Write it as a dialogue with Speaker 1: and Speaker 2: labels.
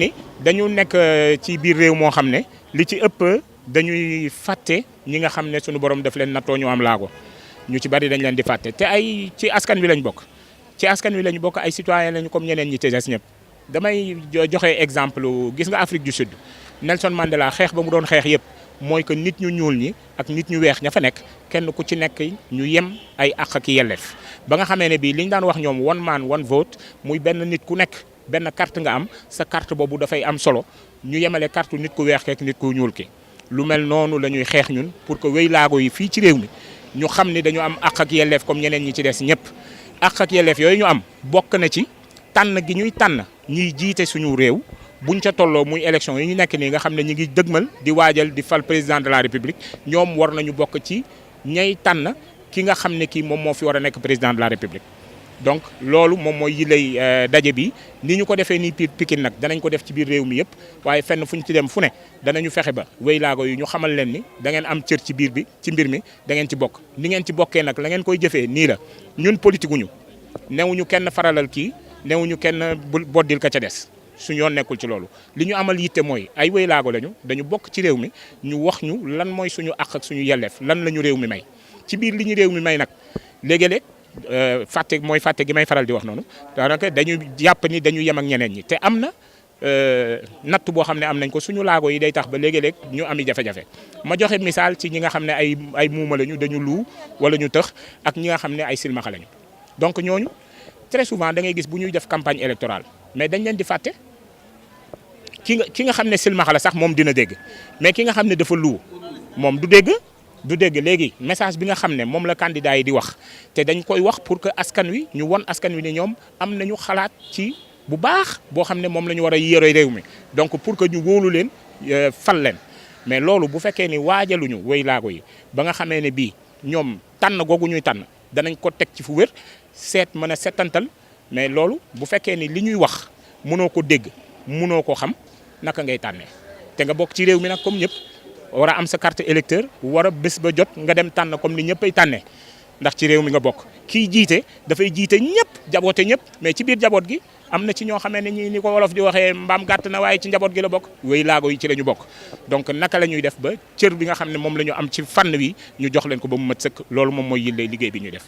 Speaker 1: ni dañu nekk ci biir réew moo xam ne li ci ëpp dañuy fàtte ñi nga xam ne sunu borom daf leen nattoo ñu am laago ñu ci bari dañ leen di fàtte te ay ci askan wi lañ bokk ci askan wi lañ bokk ay citoyen lañu comme ñeneen ñi te des ñëpp damay joxe exemple gis nga Afrique du Sud Nelson Mandela xeex ba mu doon xeex yëpp mooy que nit ñu ñuul ñi ak nit ñu weex ña fa nekk kenn ku ci nekk ñu yem ay àq ak yelleef ba nga xamee ne bii li ñu daan wax ñoom one man one vote muy benn nit ku nekk benn carte nga am sa carte boobu dafay am solo ñu yemale carte nit ku weex keek nit ku ñuul ki lu mel noonu la ñuy xeex ñun pour que wéy laago yi fii ci réew mi ñu xam ni dañu am àq ak yelleef comme ñeneen ñi ci des ñëpp àq ak yelleef yooyu ñu am bokk na ci tànn gi ñuy tànn ñiy jiite suñu réew buñ ca tolloo muy élection yi ñu nekk nii nga xam ne ñi ngi dëgmal di waajal di fal président de la république ñoom war nañu bokk ci ñay tànn ki nga xam ne kii moom moo fi war a nekk président de la république donc loolu moom mooy yi lay daje bi ni ñu ko defee nii Pikine nag danañ ko def ci biir réew mi yëpp waaye fenn fu ñu ci dem fu ne danañu fexe ba wéy laago yi ñu xamal leen ni da ngeen am cër ci biir bi ci mbir mi da ngeen ci bokk ni ngeen ci bokkee nag la ngeen koy jëfee nii la ñun politique wuñu newuñu kenn faralal kii newuñu kenn boddil ka ca des suñu yoon nekkul ci loolu li ñu amal yitte mooy ay wéy laago lañu dañu bokk ci réew mi ñu wax ñu lan mooy suñu àq ak suñu yelleef lan la ñu réew mi may ci biir li ñu réew mi may nag léegi-léeg fàtte gi may faral di wax noonu daanaka dañu jàpp ni dañu yem ak ñeneen ñi te am na natt boo xam ne am nañ ko suñu laago yi day tax ba léegi-léeg ñu ami jafe-jafe ma joxe misaal ci ñi nga xam ne ay muuma lañu dañu luu wala ñu tëx ak ñi nga xam ne ay silmaxa lañu donc ñooñu très souvent da ngay gis bu ñuy def campagne électorale mais dañ leen di fàtte ki nga xam ne silmaxa la sax moom dina dégg mais ki nga xam ne dafa luu moom du dégg léegi message bi nga xam ne moom la candidat yi di wax te dañ koy wax pour que askan wi ñu won askan wi ne ñoom am nañu xalaat ci bu baax boo xam ne moom la ñu war a yore réew mi donc pour que ñu wóolu leen fal leen mais loolu bu fekkee ni waajaluñu wéy laago yi ba nga xamee ne bii ñoom tànn googu ñuy tànn danañ ko teg ci fu wér seet mën a setantal mais loolu bu fekkee ni li ñuy wax mënoo ko dégg mënoo ko xam naka ngay tànnee te nga bokk ci réew mi nag comme ñëpp war a am sa carte électeur war a bés ba jot nga dem tànn comme ni ñëpp ay tànnee ndax ci réew mi nga bokk kii jiite dafay jiite ñëpp jaboote ñëpp mais ci biir jaboot gi am na ci ñoo xamee ne ñi ni ko wolof di waxee mbaam gàtt na waaye ci njaboot gi la bokk wéy laago yi ci la ñu bokk donc naka la ñuy def ba cër bi nga xam ne moom la ñu am ci fànn wi ñu jox leen ko ba mu mat sëkk loolu moom mooy yillee liggéey bi ñuy def